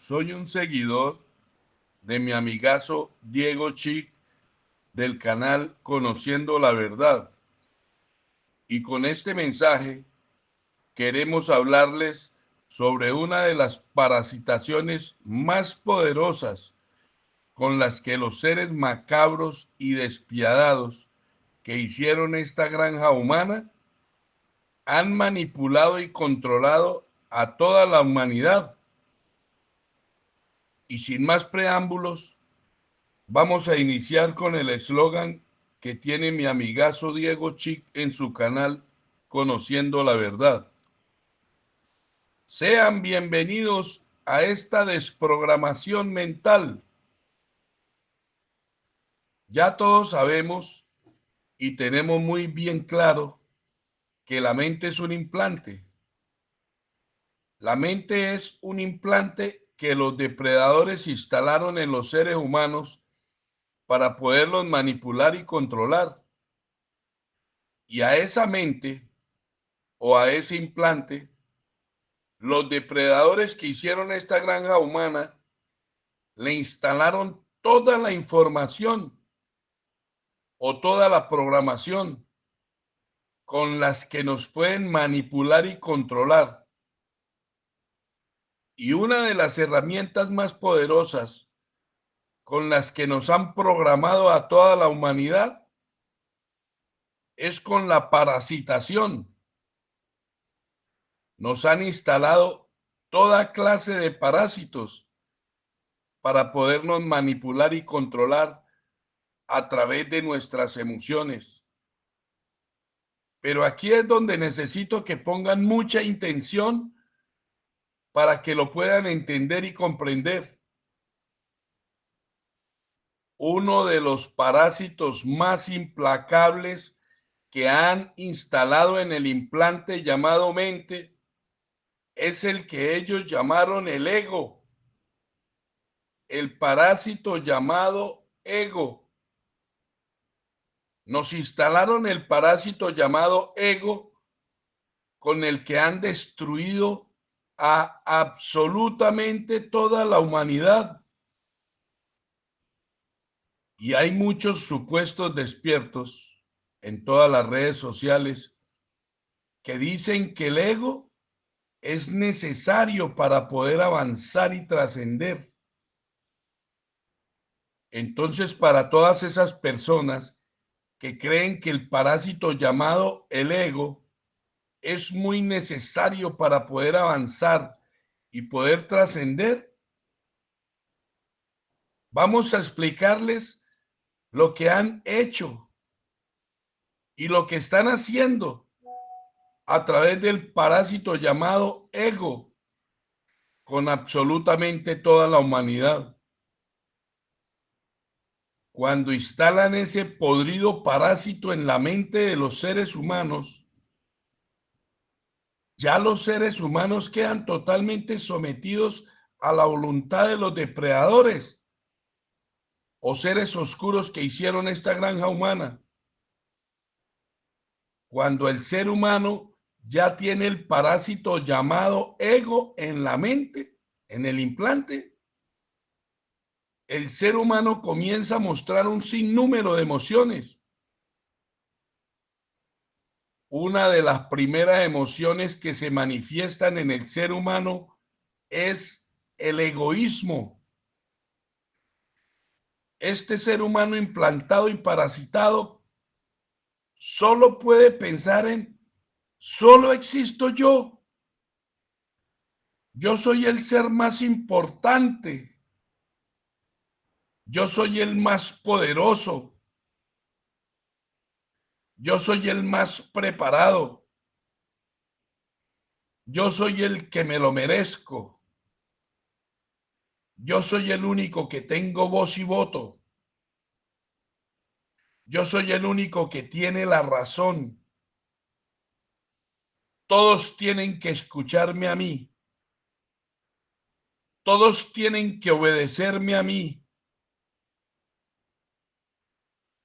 Soy un seguidor de mi amigazo Diego Chic del canal Conociendo la Verdad. Y con este mensaje queremos hablarles sobre una de las parasitaciones más poderosas con las que los seres macabros y despiadados que hicieron esta granja humana han manipulado y controlado a toda la humanidad. Y sin más preámbulos, vamos a iniciar con el eslogan que tiene mi amigazo Diego Chic en su canal Conociendo la Verdad. Sean bienvenidos a esta desprogramación mental. Ya todos sabemos y tenemos muy bien claro que la mente es un implante. La mente es un implante que los depredadores instalaron en los seres humanos para poderlos manipular y controlar. Y a esa mente o a ese implante, los depredadores que hicieron esta granja humana le instalaron toda la información o toda la programación con las que nos pueden manipular y controlar. Y una de las herramientas más poderosas con las que nos han programado a toda la humanidad es con la parasitación. Nos han instalado toda clase de parásitos para podernos manipular y controlar a través de nuestras emociones. Pero aquí es donde necesito que pongan mucha intención para que lo puedan entender y comprender. Uno de los parásitos más implacables que han instalado en el implante llamado mente es el que ellos llamaron el ego, el parásito llamado ego. Nos instalaron el parásito llamado ego con el que han destruido a absolutamente toda la humanidad. Y hay muchos supuestos despiertos en todas las redes sociales que dicen que el ego es necesario para poder avanzar y trascender. Entonces, para todas esas personas que creen que el parásito llamado el ego es muy necesario para poder avanzar y poder trascender, vamos a explicarles lo que han hecho y lo que están haciendo a través del parásito llamado ego con absolutamente toda la humanidad. Cuando instalan ese podrido parásito en la mente de los seres humanos, ya los seres humanos quedan totalmente sometidos a la voluntad de los depredadores o seres oscuros que hicieron esta granja humana. Cuando el ser humano ya tiene el parásito llamado ego en la mente, en el implante, el ser humano comienza a mostrar un sinnúmero de emociones. Una de las primeras emociones que se manifiestan en el ser humano es el egoísmo. Este ser humano implantado y parasitado solo puede pensar en, solo existo yo. Yo soy el ser más importante. Yo soy el más poderoso. Yo soy el más preparado. Yo soy el que me lo merezco. Yo soy el único que tengo voz y voto. Yo soy el único que tiene la razón. Todos tienen que escucharme a mí. Todos tienen que obedecerme a mí.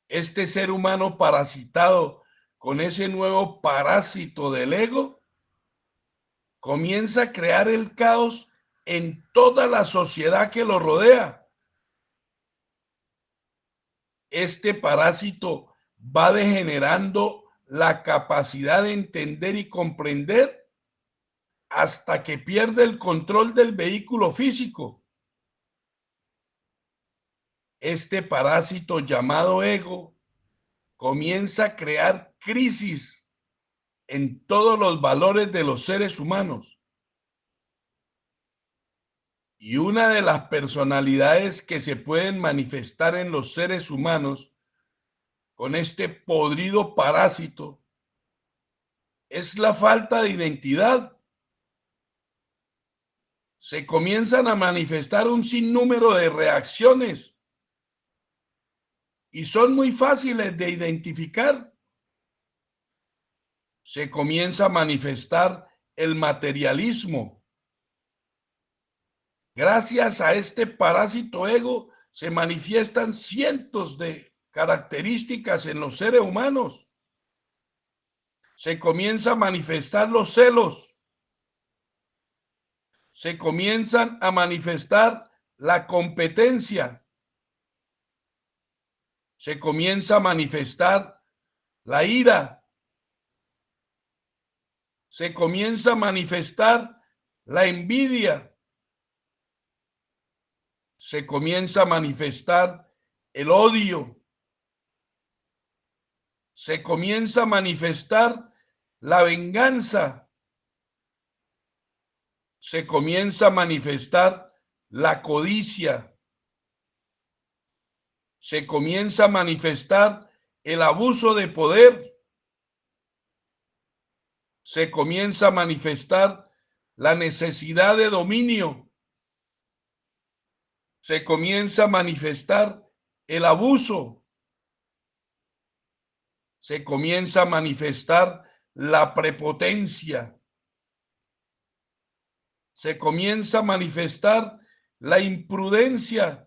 Este ser humano parasitado con ese nuevo parásito del ego comienza a crear el caos en toda la sociedad que lo rodea. Este parásito va degenerando la capacidad de entender y comprender hasta que pierde el control del vehículo físico. Este parásito llamado ego comienza a crear crisis en todos los valores de los seres humanos. Y una de las personalidades que se pueden manifestar en los seres humanos con este podrido parásito es la falta de identidad. Se comienzan a manifestar un sinnúmero de reacciones y son muy fáciles de identificar. Se comienza a manifestar el materialismo. Gracias a este parásito ego se manifiestan cientos de características en los seres humanos. Se comienza a manifestar los celos. Se comienzan a manifestar la competencia. Se comienza a manifestar la ira. Se comienza a manifestar la envidia. Se comienza a manifestar el odio. Se comienza a manifestar la venganza. Se comienza a manifestar la codicia. Se comienza a manifestar el abuso de poder. Se comienza a manifestar la necesidad de dominio. Se comienza a manifestar el abuso. Se comienza a manifestar la prepotencia. Se comienza a manifestar la imprudencia.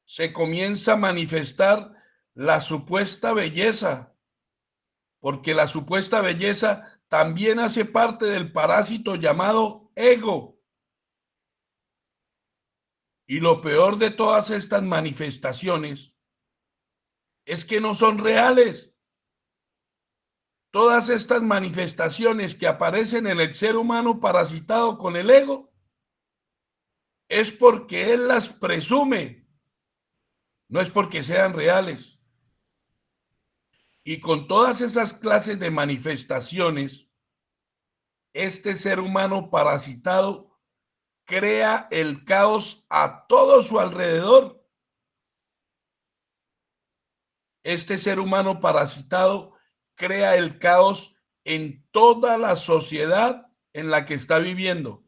Se comienza a manifestar la supuesta belleza, porque la supuesta belleza también hace parte del parásito llamado ego. Y lo peor de todas estas manifestaciones es que no son reales. Todas estas manifestaciones que aparecen en el ser humano parasitado con el ego es porque él las presume, no es porque sean reales. Y con todas esas clases de manifestaciones, este ser humano parasitado crea el caos a todo su alrededor. Este ser humano parasitado crea el caos en toda la sociedad en la que está viviendo.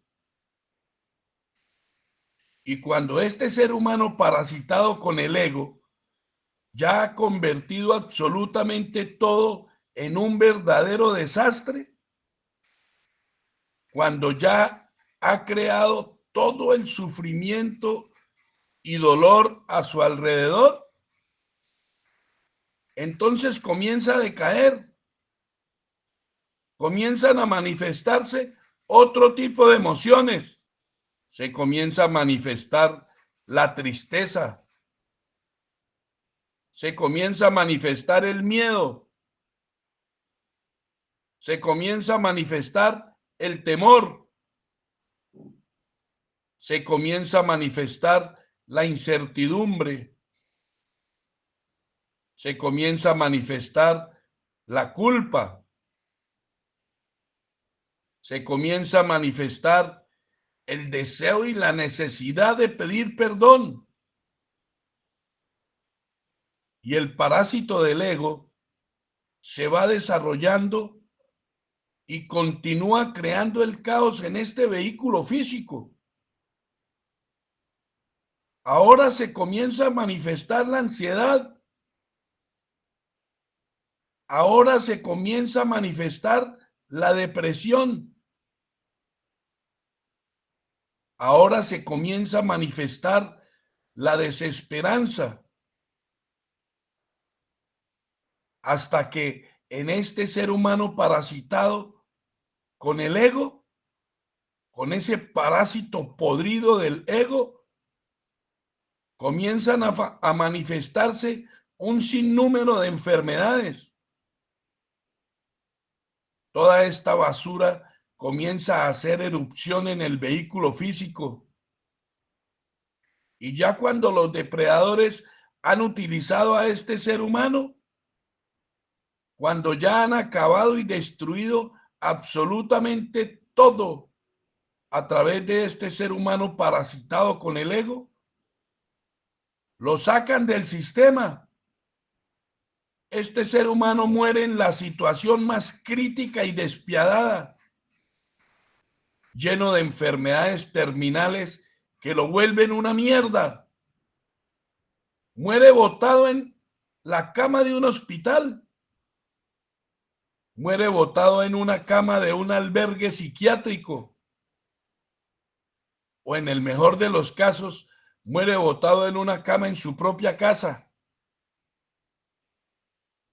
Y cuando este ser humano parasitado con el ego ya ha convertido absolutamente todo en un verdadero desastre, cuando ya ha creado todo el sufrimiento y dolor a su alrededor, entonces comienza a decaer, comienzan a manifestarse otro tipo de emociones. Se comienza a manifestar la tristeza, se comienza a manifestar el miedo, se comienza a manifestar el temor, se comienza a manifestar la incertidumbre, se comienza a manifestar la culpa, se comienza a manifestar el deseo y la necesidad de pedir perdón. Y el parásito del ego se va desarrollando y continúa creando el caos en este vehículo físico. Ahora se comienza a manifestar la ansiedad. Ahora se comienza a manifestar la depresión. Ahora se comienza a manifestar la desesperanza. Hasta que en este ser humano parasitado con el ego con ese parásito podrido del ego, comienzan a manifestarse un sinnúmero de enfermedades. Toda esta basura comienza a hacer erupción en el vehículo físico. Y ya cuando los depredadores han utilizado a este ser humano, cuando ya han acabado y destruido absolutamente todo a través de este ser humano parasitado con el ego, lo sacan del sistema. Este ser humano muere en la situación más crítica y despiadada, lleno de enfermedades terminales que lo vuelven una mierda. Muere botado en la cama de un hospital. Muere botado en una cama de un albergue psiquiátrico. O en el mejor de los casos, muere botado en una cama en su propia casa.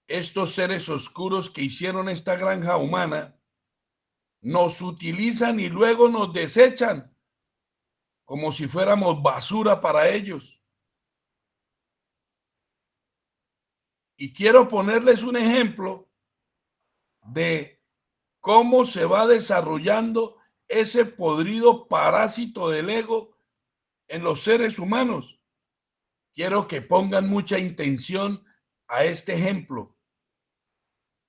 Estos seres oscuros que hicieron esta granja humana nos utilizan y luego nos desechan como si fuéramos basura para ellos. Y quiero ponerles un ejemplo de cómo se va desarrollando ese podrido parásito del ego en los seres humanos. Quiero que pongan mucha intención a este ejemplo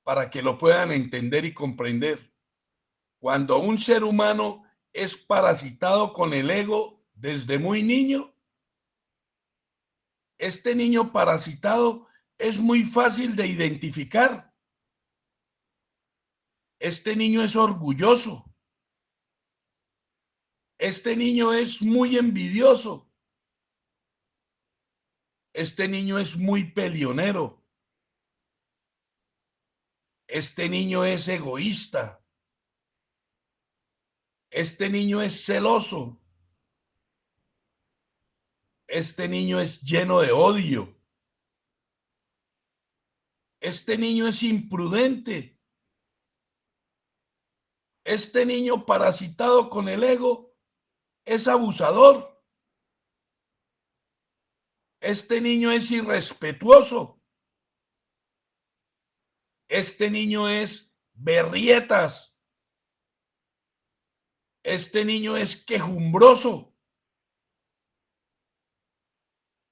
para que lo puedan entender y comprender. Cuando un ser humano es parasitado con el ego desde muy niño, este niño parasitado es muy fácil de identificar. Este niño es orgulloso. Este niño es muy envidioso. Este niño es muy peleonero. Este niño es egoísta. Este niño es celoso. Este niño es lleno de odio. Este niño es imprudente. Este niño parasitado con el ego es abusador. Este niño es irrespetuoso. Este niño es berrietas. Este niño es quejumbroso.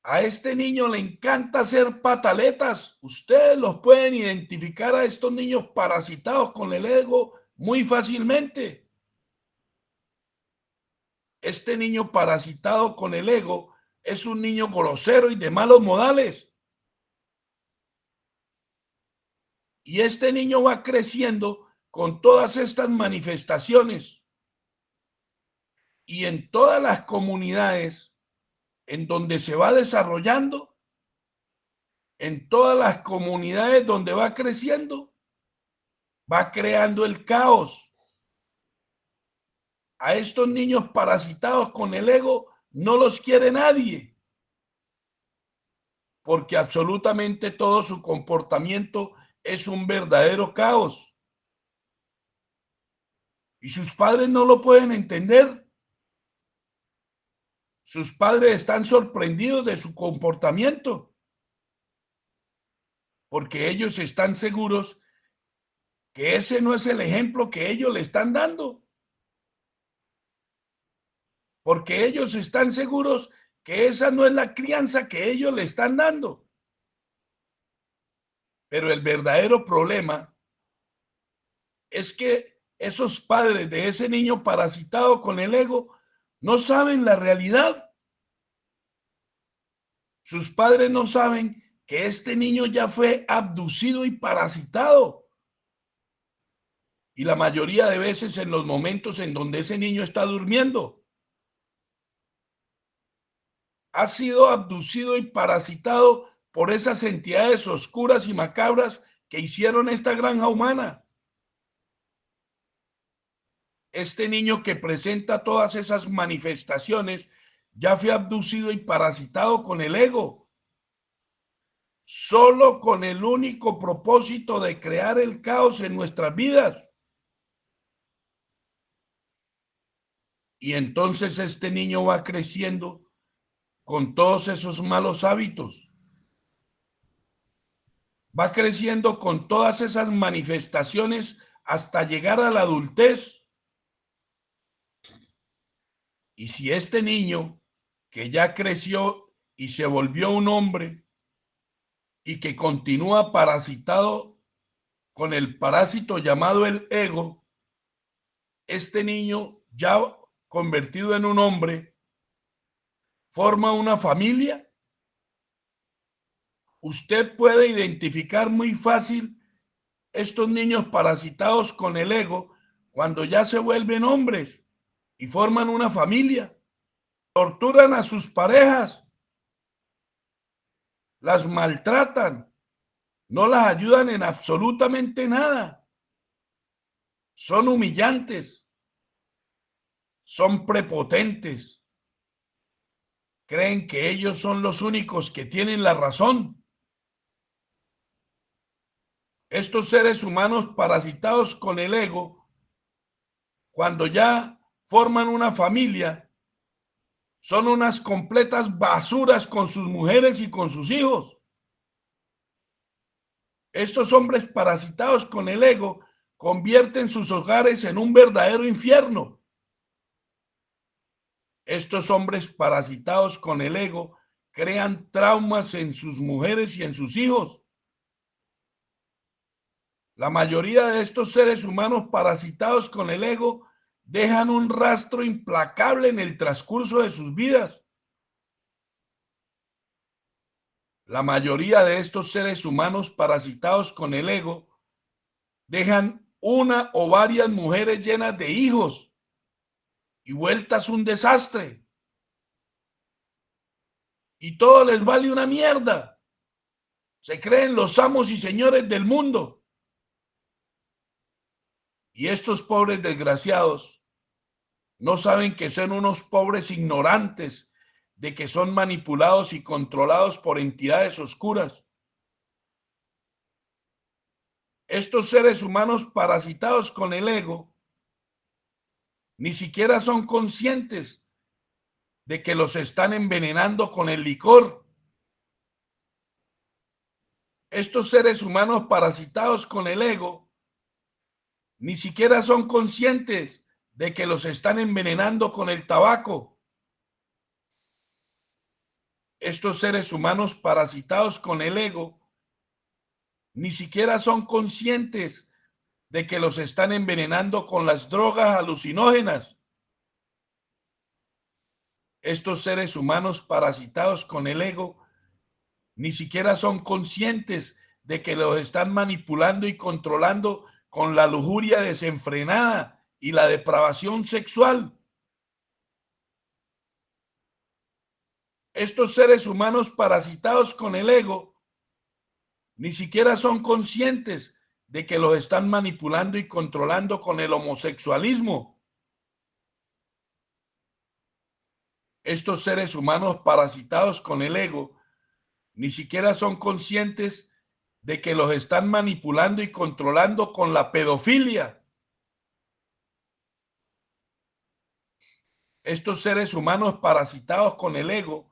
A este niño le encanta hacer pataletas. Ustedes los pueden identificar a estos niños parasitados con el ego muy fácilmente. Este niño parasitado con el ego es un niño grosero y de malos modales. Y este niño va creciendo con todas estas manifestaciones. Y en todas las comunidades en donde se va desarrollando, en todas las comunidades donde va creciendo, va creando el caos. A estos niños parasitados con el ego no los quiere nadie, porque absolutamente todo su comportamiento es un verdadero caos. Y sus padres no lo pueden entender. Sus padres están sorprendidos de su comportamiento, porque ellos están seguros que ese no es el ejemplo que ellos le están dando. Porque ellos están seguros que esa no es la crianza que ellos le están dando. Pero el verdadero problema es que esos padres de ese niño parasitado con el ego no saben la realidad. Sus padres no saben que este niño ya fue abducido y parasitado. Y la mayoría de veces en los momentos en donde ese niño está durmiendo, ha sido abducido y parasitado por esas entidades oscuras y macabras que hicieron esta granja humana. Este niño que presenta todas esas manifestaciones ya fue abducido y parasitado con el ego, solo con el único propósito de crear el caos en nuestras vidas. Y entonces este niño va creciendo con todos esos malos hábitos. Va creciendo con todas esas manifestaciones hasta llegar a la adultez. Y si este niño que ya creció y se volvió un hombre y que continúa parasitado con el parásito llamado el ego, este niño ya convertido en un hombre forma una familia, usted puede identificar muy fácil estos niños parasitados con el ego cuando ya se vuelven hombres y forman una familia. Torturan a sus parejas, las maltratan, no las ayudan en absolutamente nada. Son humillantes, son prepotentes, creen que ellos son los únicos que tienen la razón. Estos seres humanos parasitados con el ego, cuando ya forman una familia, son unas completas basuras con sus mujeres y con sus hijos. Estos hombres parasitados con el ego convierten sus hogares en un verdadero infierno. Estos hombres parasitados con el ego crean traumas en sus mujeres y en sus hijos. La mayoría de estos seres humanos parasitados con el ego dejan un rastro implacable en el transcurso de sus vidas. La mayoría de estos seres humanos parasitados con el ego dejan una o varias mujeres llenas de hijos y vueltas un desastre. Y todo les vale una mierda. Se creen los amos y señores del mundo. Y estos pobres desgraciados no saben que son unos pobres ignorantes, de que son manipulados y controlados por entidades oscuras. Estos seres humanos parasitados con el ego ni siquiera son conscientes de que los están envenenando con el licor. Estos seres humanos parasitados con el ego ni siquiera son conscientes de que los están envenenando con el tabaco. Estos seres humanos parasitados con el ego ni siquiera son conscientes de que los están envenenando con las drogas alucinógenas. Estos seres humanos parasitados con el ego ni siquiera son conscientes de que los están manipulando y controlando con la lujuria desenfrenada y la depravación sexual. Estos seres humanos parasitados con el ego ni siquiera son conscientes de que los están manipulando y controlando con el homosexualismo. Estos seres humanos parasitados con el ego ni siquiera son conscientes de que los están manipulando y controlando con la pedofilia. Estos seres humanos parasitados con el ego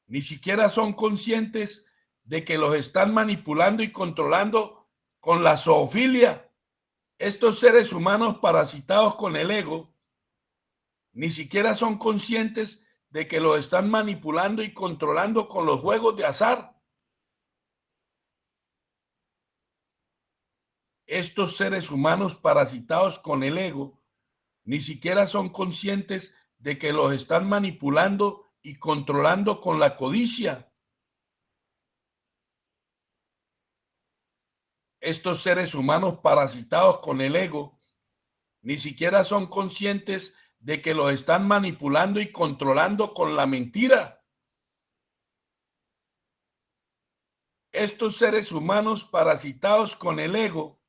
ni siquiera son conscientes de que los están manipulando y controlando con la zoofilia. Estos seres humanos parasitados con el ego ni siquiera son conscientes de que los están manipulando y controlando con los juegos de azar. Estos seres humanos parasitados con el ego ni siquiera son conscientes de que los están manipulando y controlando con la codicia. Estos seres humanos parasitados con el ego ni siquiera son conscientes de que los están manipulando y controlando con la mentira. Estos seres humanos parasitados con el ego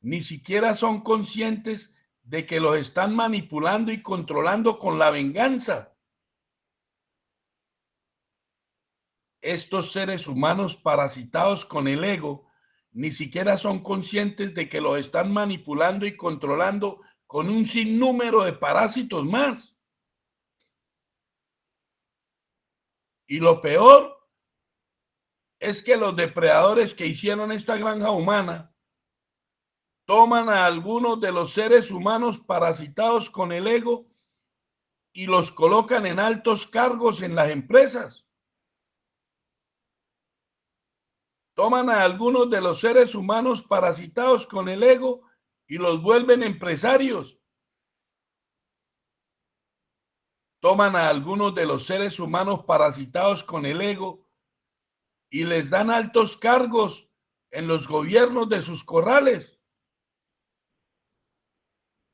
ni siquiera son conscientes de que los están manipulando y controlando con la venganza. Estos seres humanos parasitados con el ego ni siquiera son conscientes de que los están manipulando y controlando con un sinnúmero de parásitos más. Y lo peor es que los depredadores que hicieron esta granja humana toman a algunos de los seres humanos parasitados con el ego y los colocan en altos cargos en las empresas. Toman a algunos de los seres humanos parasitados con el ego y los vuelven empresarios. Toman a algunos de los seres humanos parasitados con el ego y les dan altos cargos en los gobiernos de sus corrales.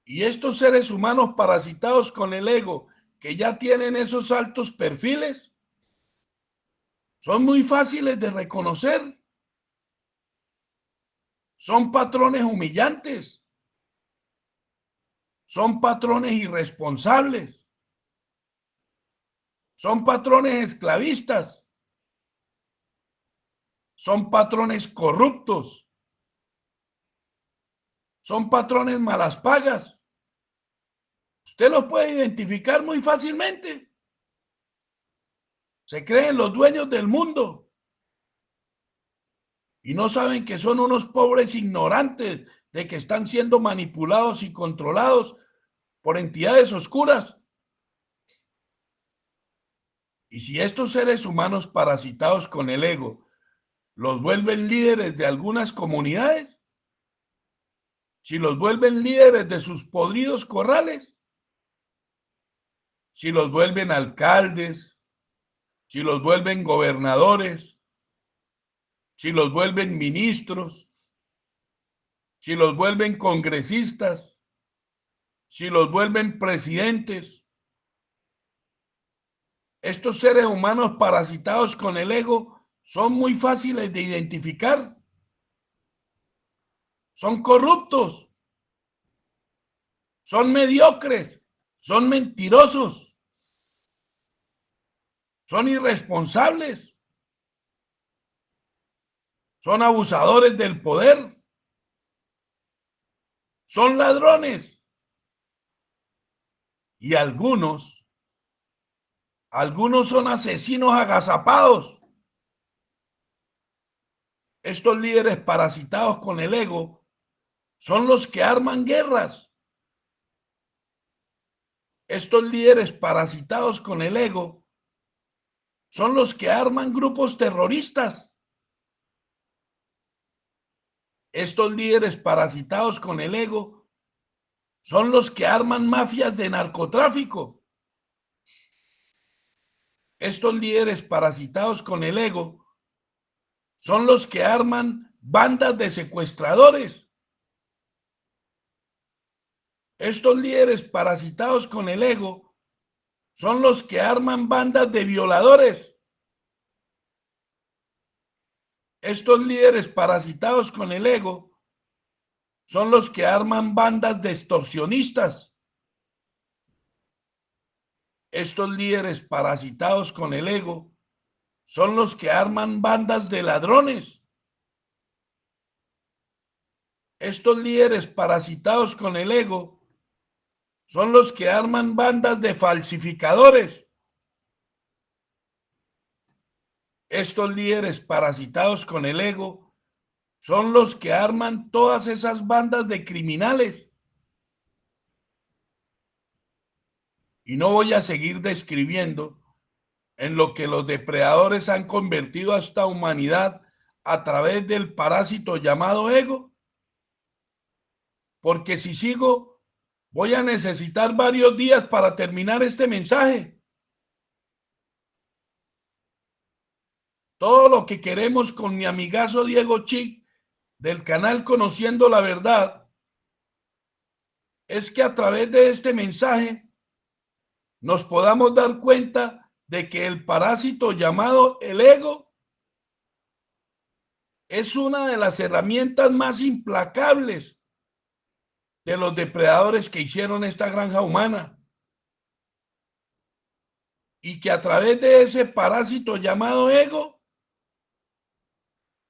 Y estos seres humanos parasitados con el ego, que ya tienen esos altos perfiles, son muy fáciles de reconocer. Son patrones humillantes. Son patrones irresponsables. Son patrones esclavistas. Son patrones corruptos. Son patrones malas pagas. Usted los puede identificar muy fácilmente. Se creen los dueños del mundo y no saben que son unos pobres ignorantes de que están siendo manipulados y controlados por entidades oscuras. Y si estos seres humanos parasitados con el ego los vuelven líderes de algunas comunidades, si los vuelven líderes de sus podridos corrales, si los vuelven alcaldes, si los vuelven gobernadores, si los vuelven ministros, si los vuelven congresistas, si los vuelven presidentes, estos seres humanos parasitados con el ego son muy fáciles de identificar. Son corruptos, son mediocres, son mentirosos, son irresponsables, son abusadores del poder, son ladrones. Y algunos son asesinos agazapados. Estos líderes parasitados con el ego son los que arman guerras. Estos líderes parasitados con el ego son los que arman grupos terroristas. Estos líderes parasitados con el ego son los que arman mafias de narcotráfico. Estos líderes parasitados con el ego son los que arman bandas de secuestradores. Estos líderes parasitados con el ego son los que arman bandas de violadores. Estos líderes parasitados con el ego son los que arman bandas de extorsionistas. Estos líderes parasitados con el ego son los que arman bandas de ladrones. Estos líderes parasitados con el ego son los que arman bandas de falsificadores. Estos líderes parasitados con el ego son los que arman todas esas bandas de criminales. Y no voy a seguir describiendo en lo que los depredadores han convertido a esta humanidad a través del parásito llamado ego, porque si sigo voy a necesitar varios días para terminar este mensaje. Todo lo que queremos con mi amigazo Diego Chic del canal Conociendo la Verdad es que a través de este mensaje nos podamos dar cuenta de que el parásito llamado el ego es una de las herramientas más implacables de los depredadores que hicieron esta granja humana, y que a través de ese parásito llamado ego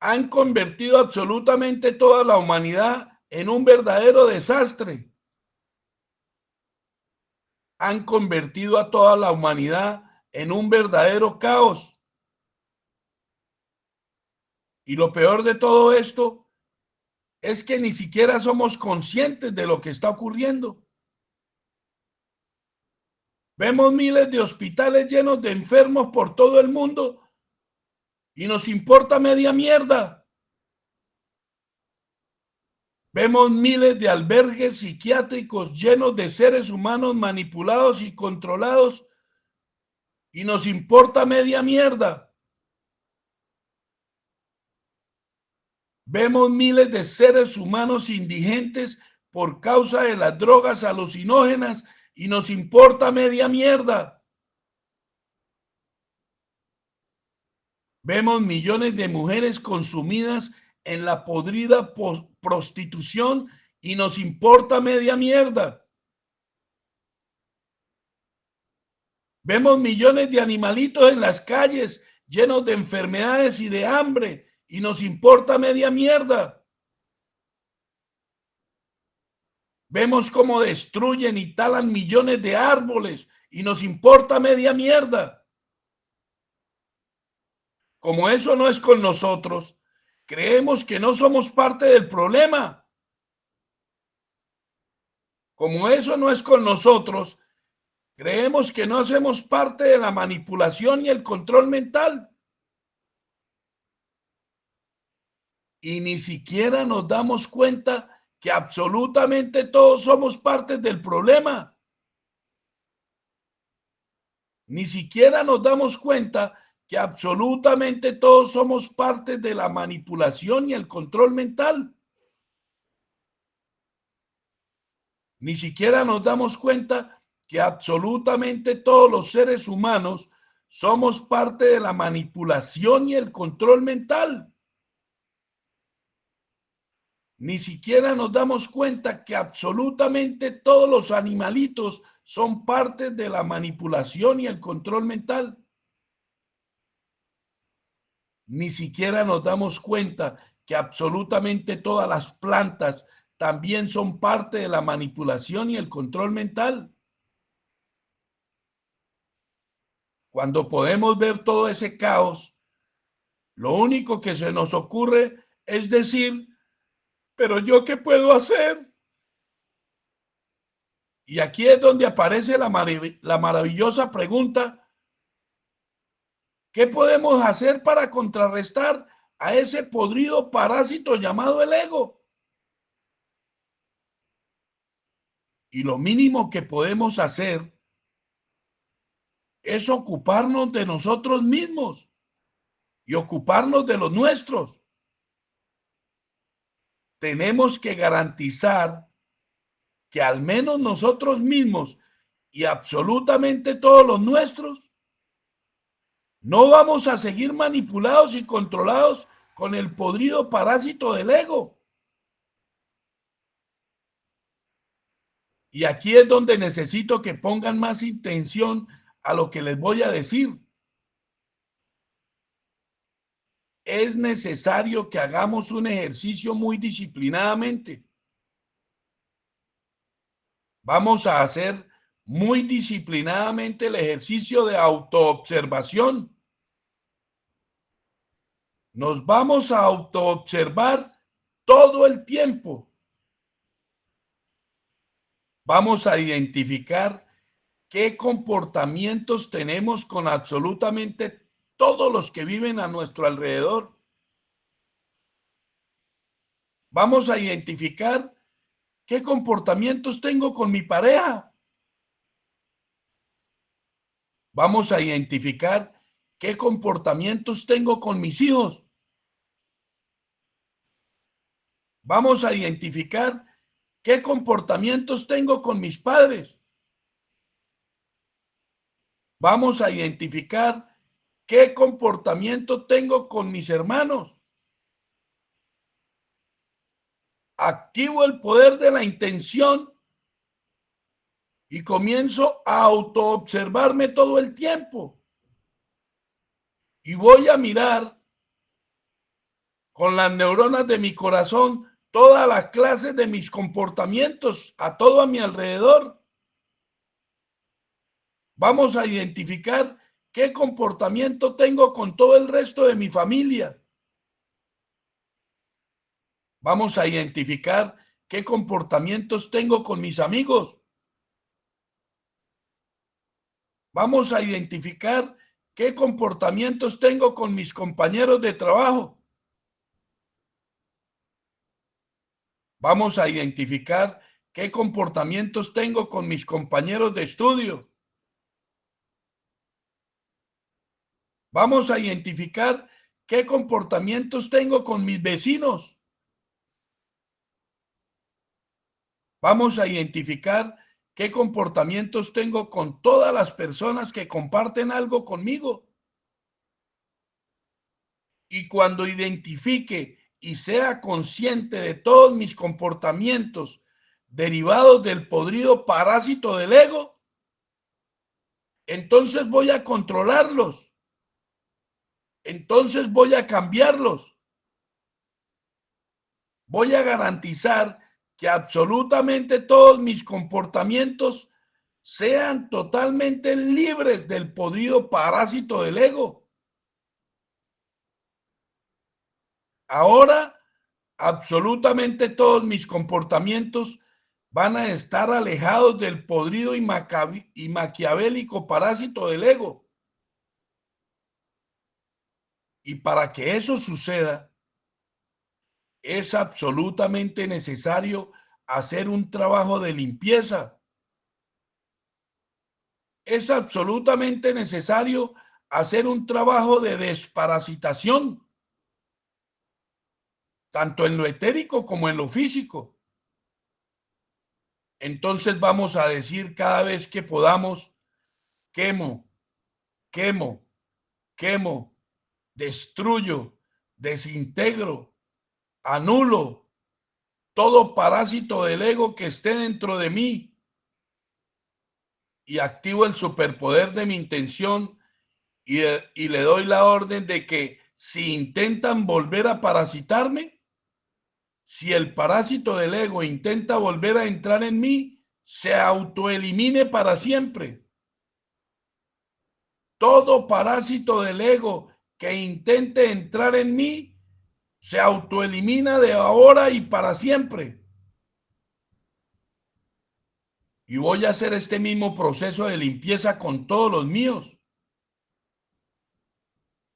han convertido absolutamente toda la humanidad en un verdadero desastre. han convertido a toda la humanidad en un verdadero caos. Y lo peor de todo esto es que ni siquiera somos conscientes de lo que está ocurriendo. Vemos miles de hospitales llenos de enfermos por todo el mundo y nos importa media mierda. Vemos miles de albergues psiquiátricos llenos de seres humanos manipulados y controlados y nos importa media mierda. Vemos miles de seres humanos indigentes por causa de las drogas alucinógenas y nos importa media mierda. Vemos millones de mujeres consumidas en la podrida prostitución y nos importa media mierda. Vemos millones de animalitos en las calles llenos de enfermedades y de hambre y nos importa media mierda. Vemos cómo destruyen y talan millones de árboles y nos importa media mierda. Como eso no es con nosotros, creemos que no somos parte del problema. Como eso no es con nosotros, creemos que no hacemos parte de la manipulación y el control mental. Y ni siquiera nos damos cuenta que absolutamente todos somos parte del problema. Ni siquiera nos damos cuenta que absolutamente todos somos parte de la manipulación y el control mental. Ni siquiera nos damos cuenta que absolutamente todos los seres humanos somos parte de la manipulación y el control mental. Ni siquiera nos damos cuenta que absolutamente todos los animalitos son parte de la manipulación y el control mental. Ni siquiera nos damos cuenta que absolutamente todas las plantas también son parte de la manipulación y el control mental. Cuando podemos ver todo ese caos, lo único que se nos ocurre es decir, ¿pero yo qué puedo hacer? Y aquí es donde aparece la maravillosa pregunta: ¿qué podemos hacer para contrarrestar a ese podrido parásito llamado el ego? Y lo mínimo que podemos hacer es ocuparnos de nosotros mismos y ocuparnos de los nuestros. Tenemos que garantizar que al menos nosotros mismos y absolutamente todos los nuestros no vamos a seguir manipulados y controlados con el podrido parásito del ego. Y aquí es donde necesito que pongan más intención a lo que les voy a decir. Es necesario que hagamos un ejercicio muy disciplinadamente. Vamos a hacer muy disciplinadamente el ejercicio de autoobservación. Nos vamos a autoobservar todo el tiempo. Vamos a identificar qué comportamientos tenemos con absolutamente todos los que viven a nuestro alrededor. Vamos a identificar qué comportamientos tengo con mi pareja. Vamos a identificar qué comportamientos tengo con mis hijos. Vamos a identificar qué comportamientos tengo con mis padres. Vamos a identificar qué comportamiento tengo con mis hermanos. Activo el poder de la intención y comienzo a autoobservarme todo el tiempo. Y voy a mirar con las neuronas de mi corazón todas las clases de mis comportamientos a todo a mi alrededor. Vamos a identificar qué comportamiento tengo con todo el resto de mi familia. Vamos a identificar qué comportamientos tengo con mis amigos. Vamos a identificar qué comportamientos tengo con mis compañeros de trabajo. Vamos a identificar qué comportamientos tengo con mis compañeros de estudio. Vamos a identificar qué comportamientos tengo con mis vecinos. Vamos a identificar qué comportamientos tengo con todas las personas que comparten algo conmigo. Y cuando identifique y sea consciente de todos mis comportamientos derivados del podrido parásito del ego, entonces voy a controlarlos. Entonces voy a cambiarlos. Voy a garantizar que absolutamente todos mis comportamientos sean totalmente libres del podrido parásito del ego. Ahora, absolutamente todos mis comportamientos van a estar alejados del podrido y maquiavélico parásito del ego. Y para que eso suceda, es absolutamente necesario hacer un trabajo de limpieza. Es absolutamente necesario hacer un trabajo de desparasitación, tanto en lo etérico como en lo físico. Entonces vamos a decir cada vez que podamos: quemo, quemo, quemo, destruyo, desintegro, anulo todo parásito del ego que esté dentro de mí y activo el superpoder de mi intención y le doy la orden de que si intentan volver a parasitarme, si el parásito del ego intenta volver a entrar en mí, se autoelimine para siempre. Todo parásito del ego que intente entrar en mí se autoelimina de ahora y para siempre. Y voy a hacer este mismo proceso de limpieza con todos los míos.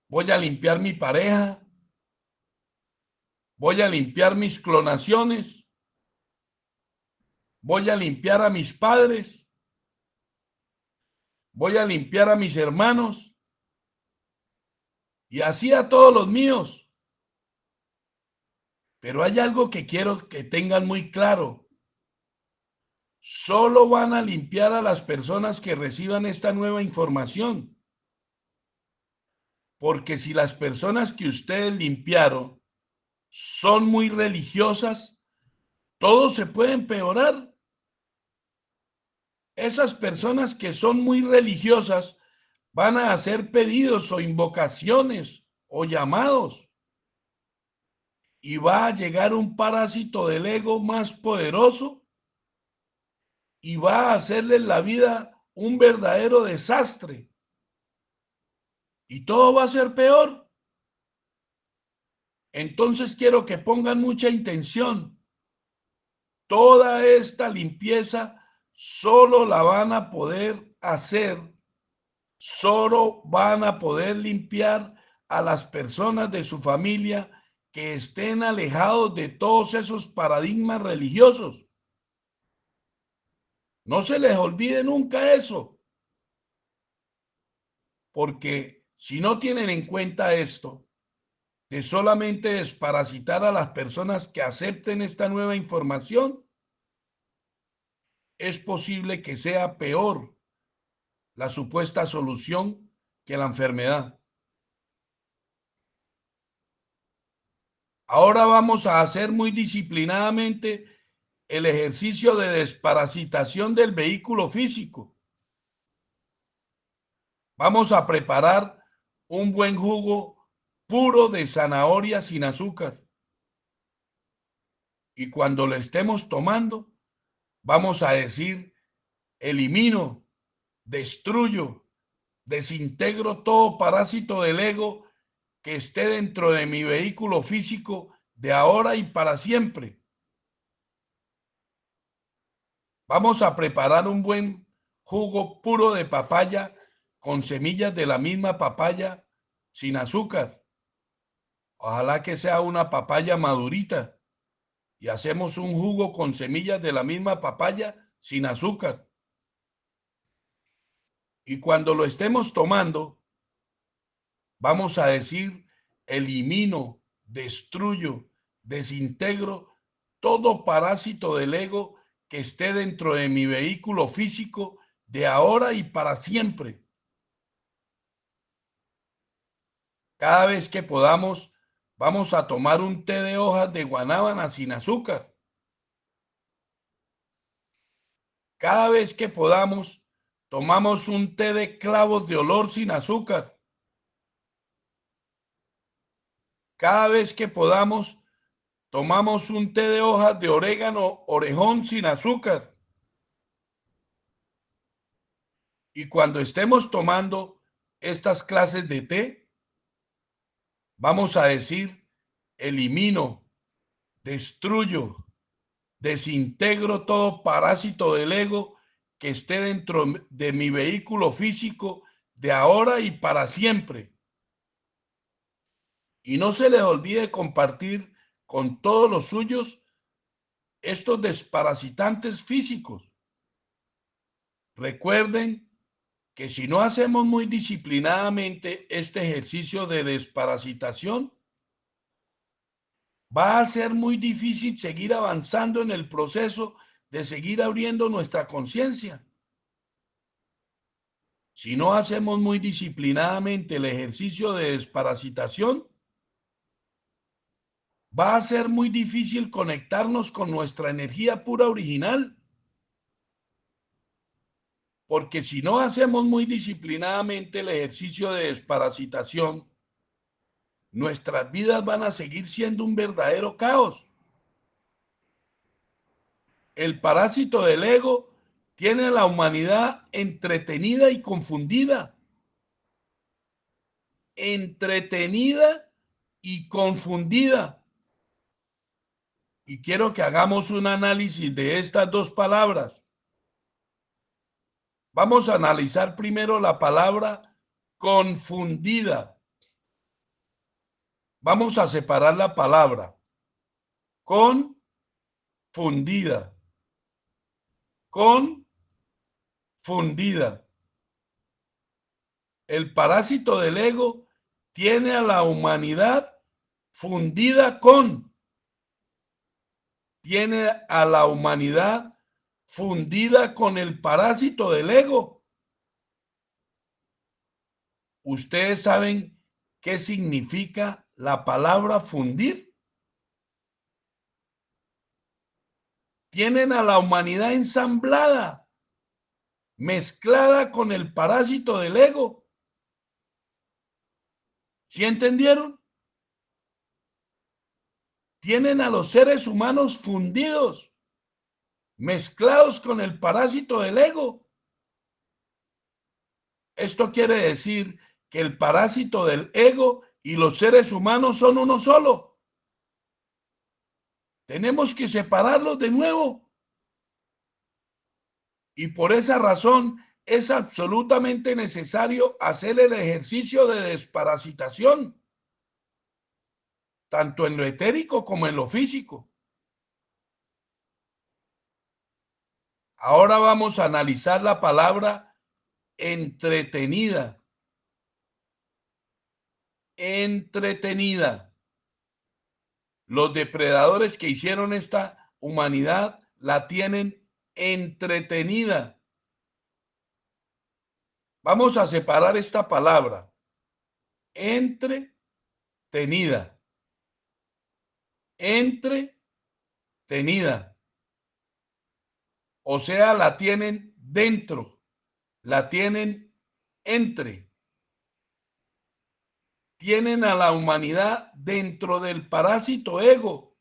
Voy a limpiar mi pareja. Voy a limpiar mis clonaciones. Voy a limpiar a mis padres. Voy a limpiar a mis hermanos. Y así a todos los míos. Pero hay algo que quiero que tengan muy claro. Solo van a limpiar a las personas que reciban esta nueva información. Porque si las personas que ustedes limpiaron son muy religiosas, todo se puede empeorar. Esas personas que son muy religiosas van a hacer pedidos o invocaciones o llamados. Y va a llegar un parásito del ego más poderoso y va a hacerles la vida un verdadero desastre. Y todo va a ser peor. Entonces quiero que pongan mucha intención. Toda esta limpieza solo la van a poder hacer, solo van a poder limpiar a las personas de su familia que estén alejados de todos esos paradigmas religiosos. No se les olvide nunca eso, porque si no tienen en cuenta esto, de solamente desparasitar a las personas que acepten esta nueva información, es posible que sea peor la supuesta solución que la enfermedad. Ahora vamos a hacer muy disciplinadamente el ejercicio de desparasitación del vehículo físico. Vamos a preparar un buen jugo puro de zanahoria sin azúcar. Y cuando lo estemos tomando, vamos a decir: elimino, destruyo, desintegro todo parásito del ego que esté dentro de mi vehículo físico de ahora y para siempre. Vamos a preparar un buen jugo puro de papaya con semillas de la misma papaya sin azúcar. Ojalá que sea una papaya madurita y hacemos un jugo con semillas de la misma papaya sin azúcar. Y cuando lo estemos tomando, vamos a decir, elimino, destruyo, desintegro todo parásito del ego que esté dentro de mi vehículo físico de ahora y para siempre. Cada vez que podamos, vamos a tomar un té de hojas de guanábana sin azúcar. Cada vez que podamos, tomamos un té de clavos de olor sin azúcar. Cada vez que podamos, tomamos un té de hojas de orégano orejón sin azúcar. Y cuando estemos tomando estas clases de té, vamos a decir, elimino, destruyo, desintegro todo parásito del ego que esté dentro de mi vehículo físico de ahora y para siempre. Y no se les olvide compartir con todos los suyos estos desparasitantes físicos. Recuerden que si no hacemos muy disciplinadamente este ejercicio de desparasitación, va a ser muy difícil seguir avanzando en el proceso de seguir abriendo nuestra conciencia. Si no hacemos muy disciplinadamente el ejercicio de desparasitación, va a ser muy difícil conectarnos con nuestra energía pura original. Porque si no hacemos muy disciplinadamente el ejercicio de desparasitación, nuestras vidas van a seguir siendo un verdadero caos. El parásito del ego tiene a la humanidad entretenida y confundida. Entretenida y confundida. Y quiero que hagamos un análisis de estas dos palabras. Vamos a analizar primero la palabra confundida. Vamos a separar la palabra confundida. Confundida. El parásito del ego tiene a la humanidad fundida con. Tiene a la humanidad fundida con el parásito del ego. ¿Ustedes saben qué significa la palabra fundir? Tienen a la humanidad ensamblada, mezclada con el parásito del ego. ¿Sí entendieron? Tienen a los seres humanos fundidos, mezclados con el parásito del ego. Esto quiere decir que el parásito del ego y los seres humanos son uno solo. Tenemos que separarlos de nuevo. Y por esa razón es absolutamente necesario hacer el ejercicio de desparasitación, tanto en lo etérico como en lo físico. Ahora vamos a analizar la palabra entretenida. Entretenida. Los depredadores que hicieron esta humanidad la tienen entretenida. Vamos a separar esta palabra. Entretenida. Entretenida. O sea, la tienen dentro, la tienen entre. Tienen a la humanidad dentro del parásito ego.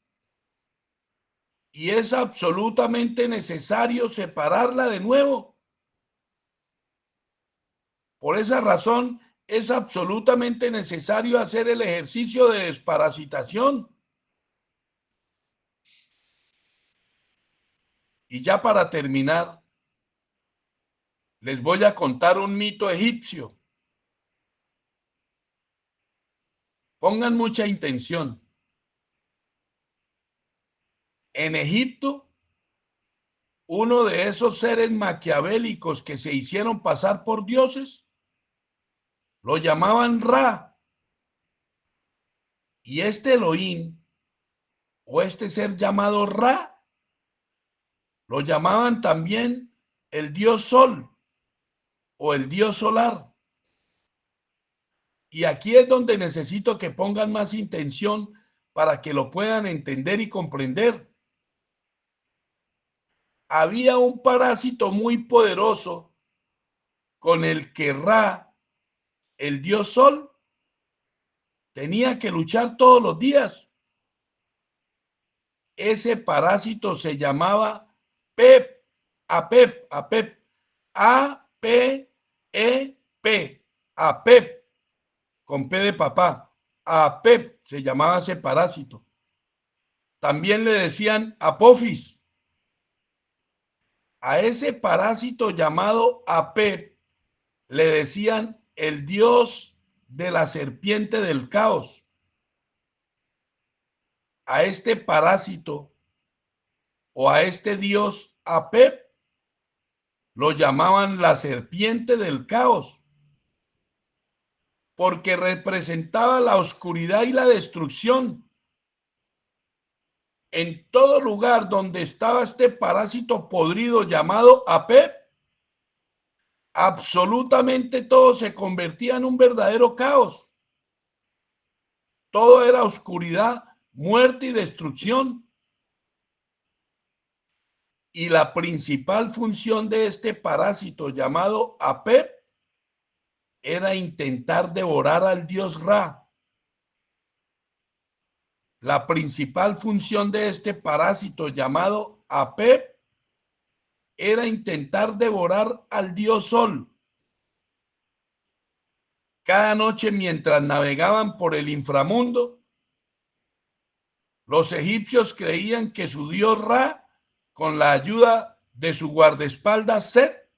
Y es absolutamente necesario separarla de nuevo. Por esa razón, es absolutamente necesario hacer el ejercicio de desparasitación. Y ya para terminar, les voy a contar un mito egipcio. Pongan mucha intención. En Egipto, uno de esos seres maquiavélicos que se hicieron pasar por dioses, lo llamaban Ra. Y este Elohim, o este ser llamado Ra, lo llamaban también el dios sol o el dios solar. Y aquí es donde necesito que pongan más intención para que lo puedan entender y comprender. Había un parásito muy poderoso con el que Ra, el dios sol, tenía que luchar todos los días. Ese parásito se llamaba Pep, Apep, Apep, A-P-E-P, Apep, con P de papá. Apep se llamaba ese parásito. También le decían Apophis. A ese parásito llamado Apep le decían el dios de la serpiente del caos. A este parásito o a este dios Apep lo llamaban la serpiente del caos, porque representaba la oscuridad y la destrucción. En todo lugar donde estaba este parásito podrido llamado Apep, absolutamente todo se convertía en un verdadero caos. Todo era oscuridad, muerte y destrucción. Y la principal función de este parásito llamado Apep era intentar devorar al dios Ra. La principal función de este parásito llamado Apep era intentar devorar al dios Sol. Cada noche mientras navegaban por el inframundo, los egipcios creían que su dios Ra, con la ayuda de su guardaespaldas Set,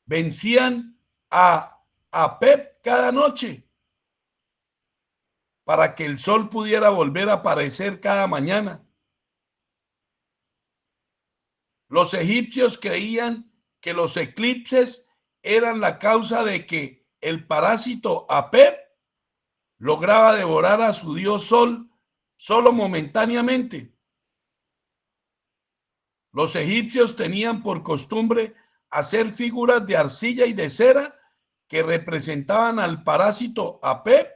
vencían a Apep cada noche para que el sol pudiera volver a aparecer cada mañana. Los egipcios creían que los eclipses eran la causa de que el parásito Apep lograba devorar a su dios Sol solo momentáneamente. Los egipcios tenían por costumbre hacer figuras de arcilla y de cera que representaban al parásito Apep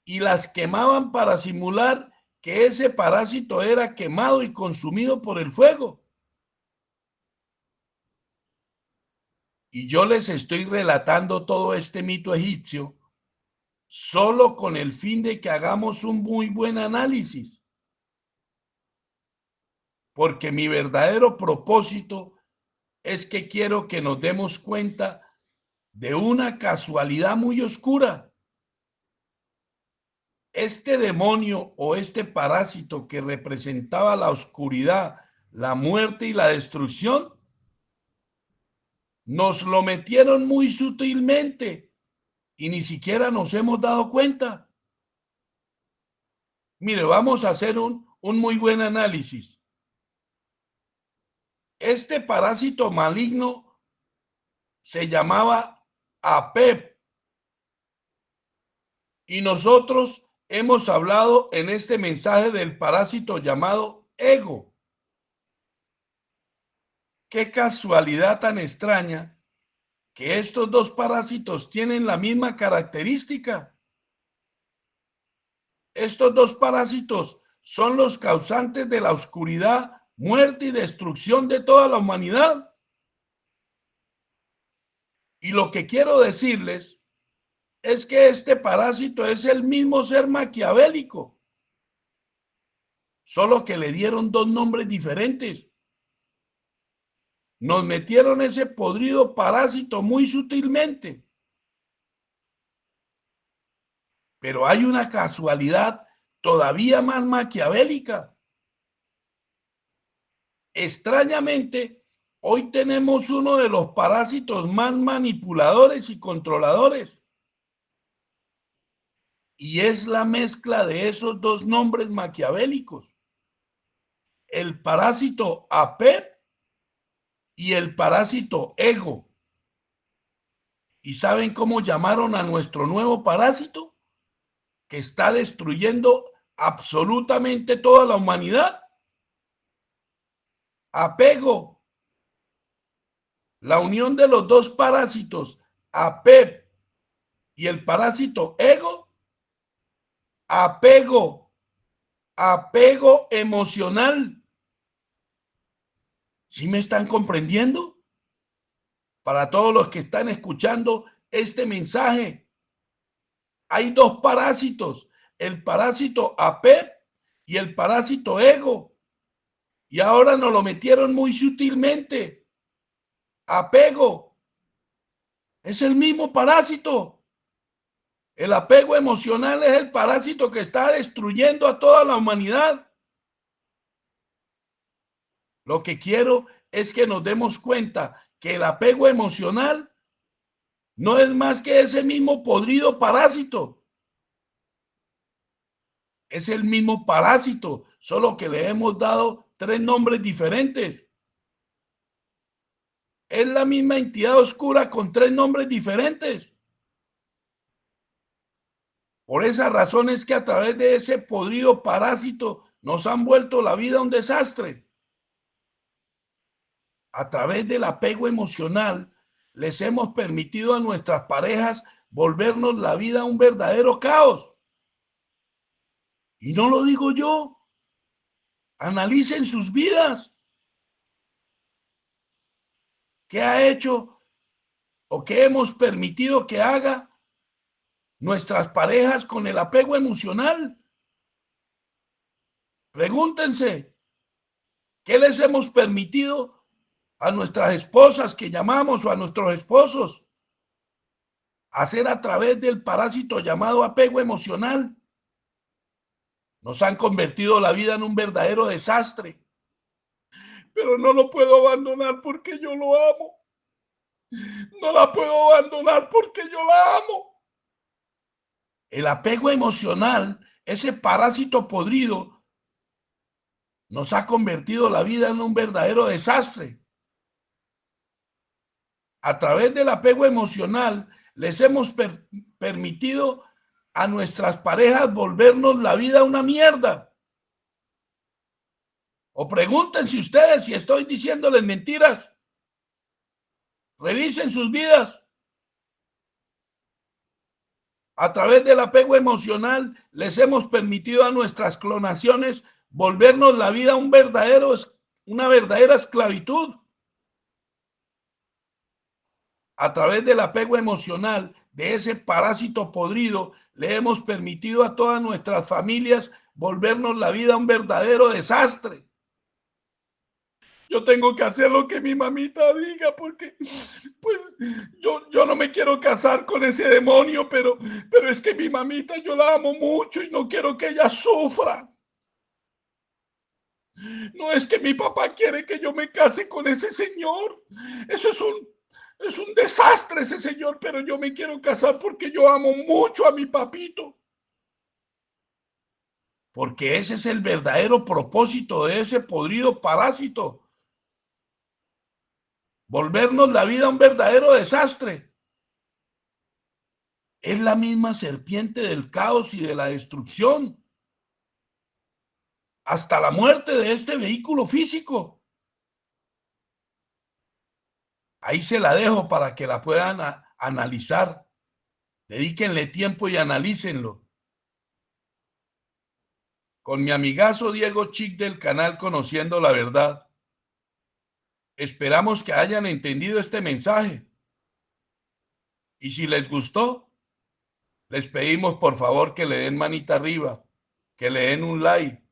y las quemaban para simular que ese parásito era quemado y consumido por el fuego. Y yo les estoy relatando todo este mito egipcio solo con el fin de que hagamos un muy buen análisis. Porque mi verdadero propósito es que quiero que nos demos cuenta de una casualidad muy oscura. Este demonio o este parásito que representaba la oscuridad, la muerte y la destrucción, nos lo metieron muy sutilmente y ni siquiera nos hemos dado cuenta. Mire, vamos a hacer un muy buen análisis. Este parásito maligno se llamaba Apep y nosotros hemos hablado en este mensaje del parásito llamado ego. Qué casualidad tan extraña que estos dos parásitos tienen la misma característica. Estos dos parásitos son los causantes de la oscuridad, muerte y destrucción de toda la humanidad. Y lo que quiero decirles es que este parásito es el mismo ser maquiavélico, solo que le dieron dos nombres diferentes. nos metieron ese podrido parásito muy sutilmente. Pero hay una casualidad todavía más maquiavélica. Extrañamente, hoy tenemos uno de los parásitos más manipuladores y controladores. Y es la mezcla de esos dos nombres maquiavélicos. El parásito APEP y el parásito ego. ¿Y saben cómo llamaron a nuestro nuevo parásito? Que está destruyendo absolutamente toda la humanidad. Apego. La unión de los dos parásitos, APEP y el parásito ego, apego, apego emocional. ¿Sí me están comprendiendo? Para todos los que están escuchando este mensaje, hay dos parásitos, el parásito APEP y el parásito ego. Y ahora nos lo metieron muy sutilmente. Apego. Es el mismo parásito. El apego emocional es el parásito que está destruyendo a toda la humanidad. Lo que quiero es que nos demos cuenta que el apego emocional no es más que ese mismo podrido parásito. Es el mismo parásito, solo que le hemos dado 3 nombres diferentes. Es la misma entidad oscura con 3 nombres diferentes. Por esa razón es que a través de ese podrido parásito nos han vuelto la vida un desastre. A través del apego emocional les hemos permitido a nuestras parejas volvernos la vida un verdadero caos. Y no lo digo yo. Analicen sus vidas. ¿Qué ha hecho o qué hemos permitido que haga nuestras parejas con el apego emocional? Pregúntense, ¿qué les hemos permitido a nuestras esposas que llamamos o a nuestros esposos hacer a través del parásito llamado apego emocional? Nos han convertido la vida en un verdadero desastre. Pero no lo puedo abandonar porque yo lo amo. No la puedo abandonar porque yo la amo. El apego emocional, ese parásito podrido, nos ha convertido la vida en un verdadero desastre. A través del apego emocional, les hemos permitido a nuestras parejas volvernos la vida una mierda. O pregúntense ustedes si estoy diciéndoles mentiras. Revisen sus vidas. A través del apego emocional, les hemos permitido a nuestras clonaciones volvernos la vida una verdadera esclavitud. A través del apego emocional, de ese parásito podrido, le hemos permitido a todas nuestras familias volvernos la vida un verdadero desastre. Yo tengo que hacer lo que mi mamita diga porque pues yo no me quiero casar con ese demonio, pero es que mi mamita yo la amo mucho y no quiero que ella sufra. No es que mi papá quiere que yo me case con ese señor. Eso es un desastre ese señor, pero yo me quiero casar porque yo amo mucho a mi papito. Porque ese es el verdadero propósito de ese podrido parásito. Volvernos la vida un verdadero desastre. Es la misma serpiente del caos y de la destrucción. Hasta la muerte de este vehículo físico. Ahí se la dejo para que la puedan analizar. Dedíquenle tiempo y analícenlo. Con mi amigazo Diego Chic del canal Conociendo la Verdad. Esperamos que hayan entendido este mensaje. Y si les gustó, les pedimos por favor que le den manita arriba, que le den un like,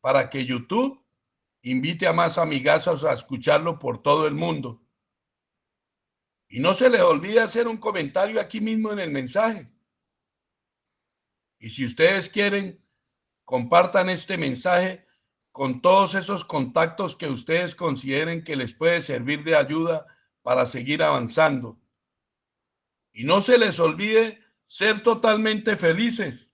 para que YouTube invite a más amigazos a escucharlo por todo el mundo. Y no se les olvide hacer un comentario aquí mismo en el mensaje. Y si ustedes quieren, compartan este mensaje con todos esos contactos que ustedes consideren que les puede servir de ayuda para seguir avanzando. Y no se les olvide ser totalmente felices.